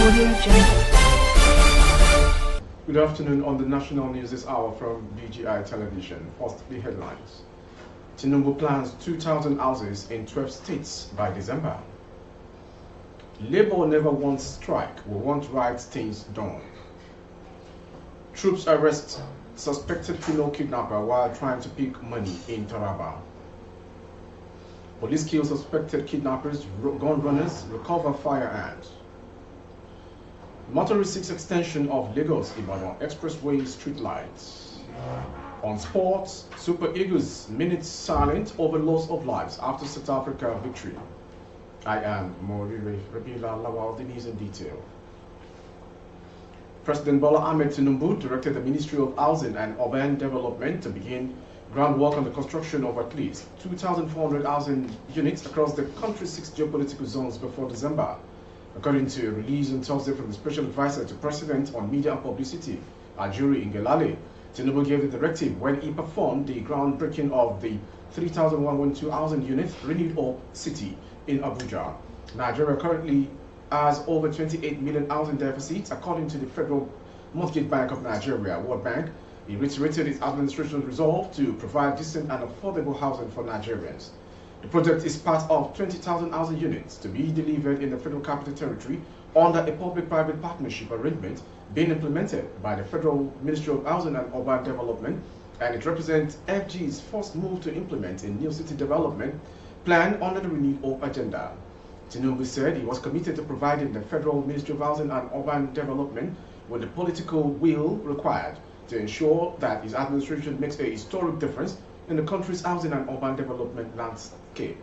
Good afternoon on the national news this hour from BGI Television. First, the headlines. Tinubu plans 2,000 houses in 12 states by December. Labour never wants strike, we want right things done. Troops arrest suspected female kidnapper while trying to pick money in Taraba. Police kill suspected kidnappers, gunrunners, recover firearms. Motorist seeks extension of Lagos-Ibadan Expressway street lights. On sports, Super Eagles minutes silent over loss of lives after South Africa victory. I am Morire Rabila Lawal, the news in detail. President Bola Ahmed Tinubu directed the Ministry of Housing and Urban Development to begin groundwork on the construction of at least 2,400 housing units across the country's 6 geopolitical zones before December. According to a release on Thursday from the Special Advisor to President on Media and Publicity, Ajuri Ngelale, Tinubu gave the directive when he performed the groundbreaking of the 3,112 housing units Renewed Hope City in Abuja. Nigeria currently has over 28 million housing deficits, according to the Federal Mortgage Bank of Nigeria, World Bank. He reiterated its administration's resolve to provide decent and affordable housing for Nigerians. The project is part of 20,000 housing units to be delivered in the Federal Capital Territory under a public-private partnership arrangement being implemented by the Federal Ministry of Housing and Urban Development, and it represents FG's first move to implement a new city development plan under the Renewed Hope agenda. Tinubu said he was committed to providing the Federal Ministry of Housing and Urban Development with the political will required to ensure that his administration makes a historic difference in the country's housing and urban development landscape.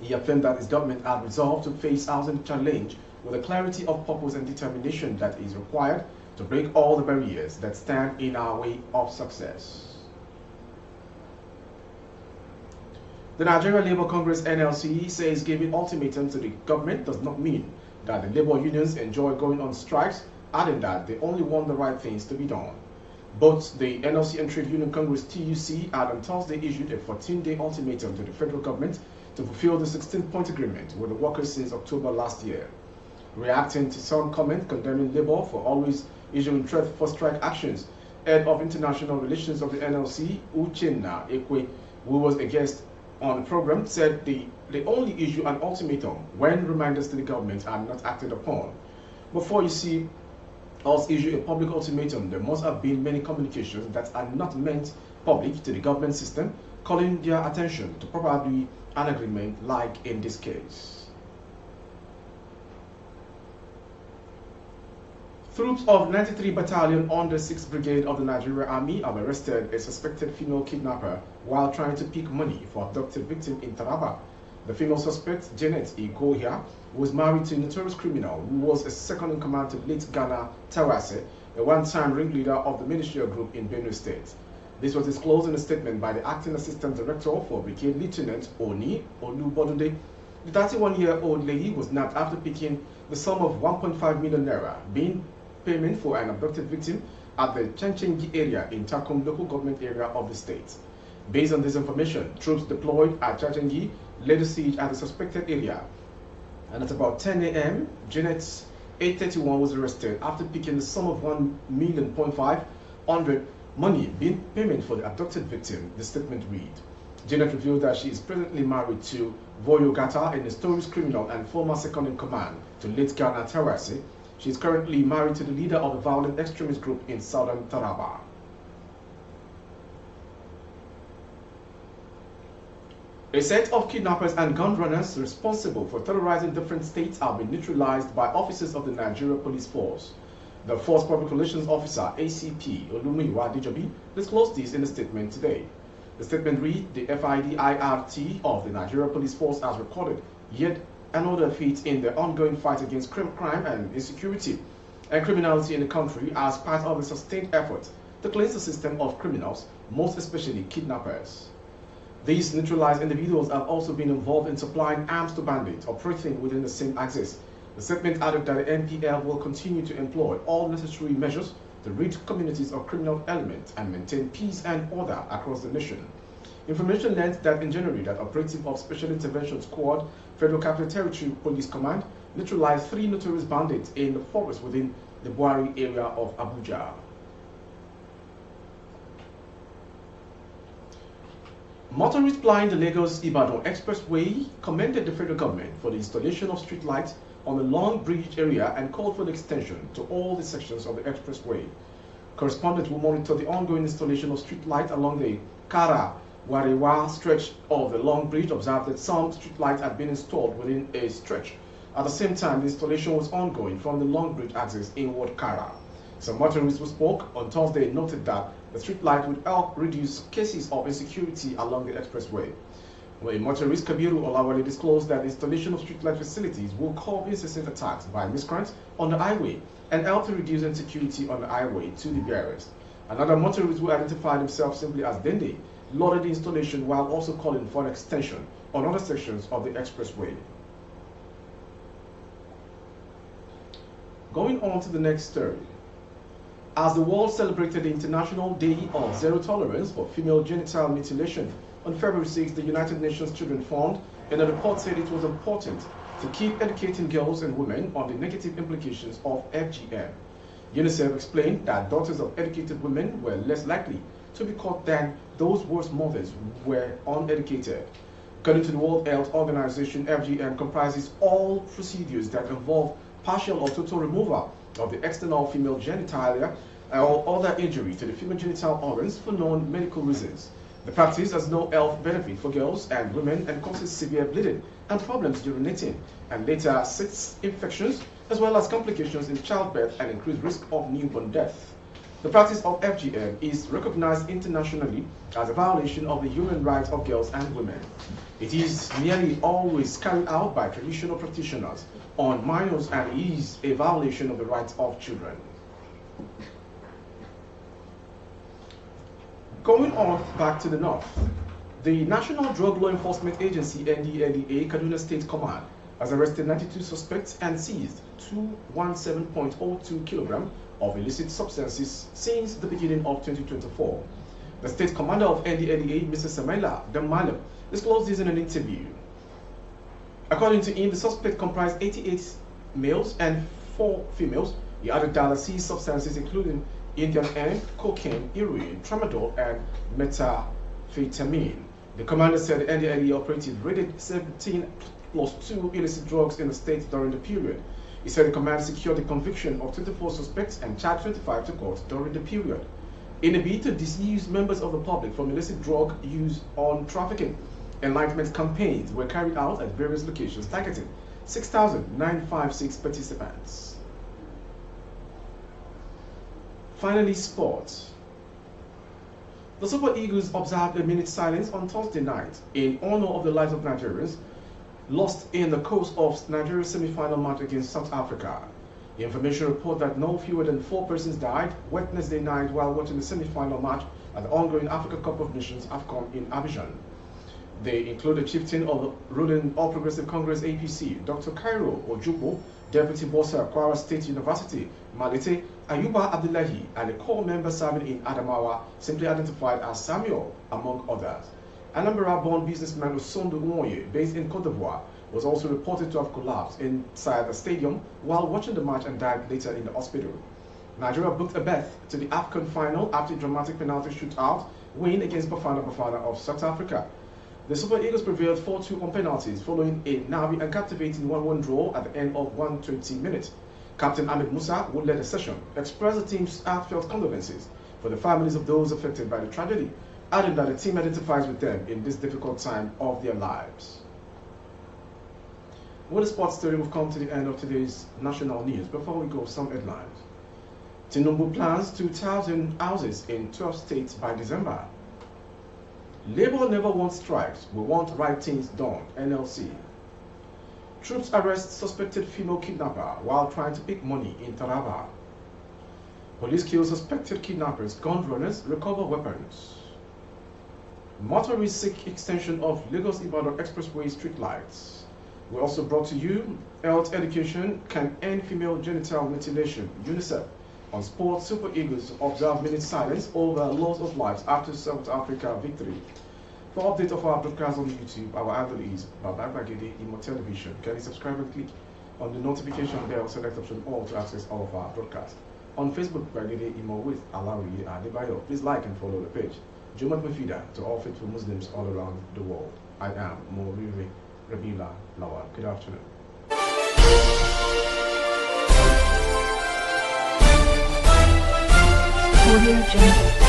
He affirmed that his government had resolved to face housing challenge with a clarity of purpose and determination that is required to break all the barriers that stand in our way of success. The Nigeria Labour Congress NLC says giving ultimatums to the government does not mean that the labour unions enjoy going on strikes, adding that they only want the right things to be done. Both the NLC and Trade Union Congress TUC had on Thursday issued a 14-day ultimatum to the federal government to fulfill the 16-point agreement with the workers since October last year. Reacting to some comment condemning Labour for always issuing threat for strike actions, Head of International Relations of the NLC, Uchenna Ekwe, who was a guest on the program, said they only issue an ultimatum when reminders to the government are not acted upon. Before you see us issue a public ultimatum, there must have been many communications that are not meant public to the government system, calling their attention to probably an agreement like in this case. Troops of 93 Battalion under 6th Brigade of the Nigerian Army have arrested a suspected female kidnapper while trying to pick money for abducted victim in Taraba. The female suspect, Janet Igohia, was married to a notorious criminal who was a second-in-command to late Ghana Tawase, a one-time ringleader of the ministerial group in Benue State. This was disclosed in a statement by the Acting Assistant Director for Brigade Lieutenant Oni Olubodude. The 31-year-old lady was nabbed after picking the sum of 1.5 million naira, being payment for an abducted victim at the Chanchengi area in Takum local government area of the state. Based on this information, troops deployed at Chanchengi laid a siege at the suspected area, and at about 10 a.m., Janet's 831 was arrested after picking the sum of 1.5 million money being payment for the abducted victim, the statement read. Janet revealed that she is presently married to Voyo Gata, a notorious criminal and former second-in-command to late Ghana Tawase. She is currently married to the leader of a violent extremist group in southern Taraba. A set of kidnappers and gun runners responsible for terrorizing different states have been neutralized by officers of the Nigeria Police Force. The Force Public Relations Officer, ACP Olumiwa Dijobi, disclosed this in a statement today. The statement read, the FIDIRT of the Nigeria Police Force has recorded yet another feat in the ongoing fight against crime and insecurity and criminality in the country as part of a sustained effort to cleanse the system of criminals, most especially kidnappers. These neutralized individuals have also been involved in supplying arms to bandits operating within the same axis. The statement added that the NPL will continue to employ all necessary measures to rid communities of criminal elements and maintain peace and order across the nation. Information learned that in January that operative of Special Intervention Squad, Federal Capital Territory Police Command, neutralized 3 notorious bandits in the forest within the Buari area of Abuja. Motorists plying the Lagos-Ibadan Expressway commended the federal government for the installation of street lights on the Long Bridge area and called for the extension to all the sections of the expressway. Correspondents will monitor the ongoing installation of street lights along the Kara-Warewa stretch of the Long Bridge. Observed that some street lights had been installed within a stretch. At the same time, the installation was ongoing from the Long Bridge axis inward Kara. Some motorists who spoke on Thursday noted that the street light would help reduce cases of insecurity along the expressway. When motorist Kabiru Olawale disclosed that the installation of streetlight facilities will curb incessant attacks by miscreants on the highway and help to reduce insecurity on the highway to the barriers. Another motorist who identified himself simply as Dende lauded the installation while also calling for an extension on other sections of the expressway. Going on to the next story. As the world celebrated the International Day of Zero Tolerance for Female Genital Mutilation on February 6, the United Nations Children Fund in a report said it was important to keep educating girls and women on the negative implications of FGM. UNICEF explained that daughters of educated women were less likely to be caught than those whose mothers were uneducated. According to the World Health Organization, FGM comprises all procedures that involve partial or total removal of the external female genitalia or other injury to the female genital organs for non-medical reasons. The practice has no health benefit for girls and women and causes severe bleeding and problems urinating and later cyst infections, as well as complications in childbirth and increased risk of newborn death. The practice of FGM is recognized internationally as a violation of the human rights of girls and women. It is nearly always carried out by traditional practitioners on minors and is a violation of the rights of children. Going on back to the north, the National Drug Law Enforcement Agency NDLEA Kaduna State Command has arrested 92 suspects and seized 217.02 kilograms of illicit substances since the beginning of 2024. The state commander of NDLEA, Mr. Samaila Damalam, disclosed this in an interview. According to him, the suspect comprised 88 males and 4 females. He added that the seized substances including Indian hemp, cocaine, heroin, tramadol, and methamphetamine. The commander said the NDLEA operative raided 17 plus 2 illicit drugs in the state during the period. He said the command secured the conviction of 24 suspects and charged 25 to court during the period. In a bid to dissuade members of the public from illicit drug use on trafficking, enlightenment campaigns were carried out at various locations targeting 6,956 participants. Finally, sports. The Super Eagles observed a minute's silence on Thursday night in honor of the lives of Nigerians lost in the course of Nigeria's semi-final match against South Africa. The information report that no fewer than 4 persons died Wednesday night while watching the semi-final match at the ongoing Africa Cup of Nations AFCON in Abidjan. They include the chieftain of the ruling All Progressive Congress APC, Dr. Cairo Ojukwu, Deputy Bossa, Kwara State University, Malete Ayuba Abdullahi, and a core member serving in Adamawa, simply identified as Samuel, among others. Anambra-born businessman Osondu Nwoye, based in Cote d'Ivoire, was also reported to have collapsed inside the stadium while watching the match and died later in the hospital. Nigeria booked a berth to the AFCON final after a dramatic penalty shootout win against Bafana Bafana of South Africa. The Super Eagles prevailed 4-2 on penalties following a narrow and captivating 1-1 draw at the end of 120 minutes. Captain Ahmed Musa, who led the session, expressed the team's heartfelt condolences for the families of those affected by the tragedy, adding that the team identifies with them in this difficult time of their lives. With the sports story, we've come to the end of today's national news. Before we go, some headlines. Tinubu plans 2,000 houses in 12 states by December. Labour never wants strikes, we want right things done, NLC. Troops arrest suspected female kidnapper while trying to pick money in Taraba. Police kill suspected kidnappers, gunrunners recover weapons. Motorists seek extension of Lagos-Ibadan Expressway street lights. We also brought to you health education can end female genital mutilation, UNICEF. On sports, Super Eagles observe minute silence over loss of lives after South Africa victory. For update of our broadcast on YouTube, our handle is Babagagede Imo Television. Can you subscribe and click On the notification bell, select option all to access all of our broadcasts. On Facebook, Bagede Imo with Alawi Adebayo. Please like and follow the page. Jumat Mafida to all faithful Muslims all around the world. I am Moriri Rabila Lawal. Good afternoon. Audio Jungle.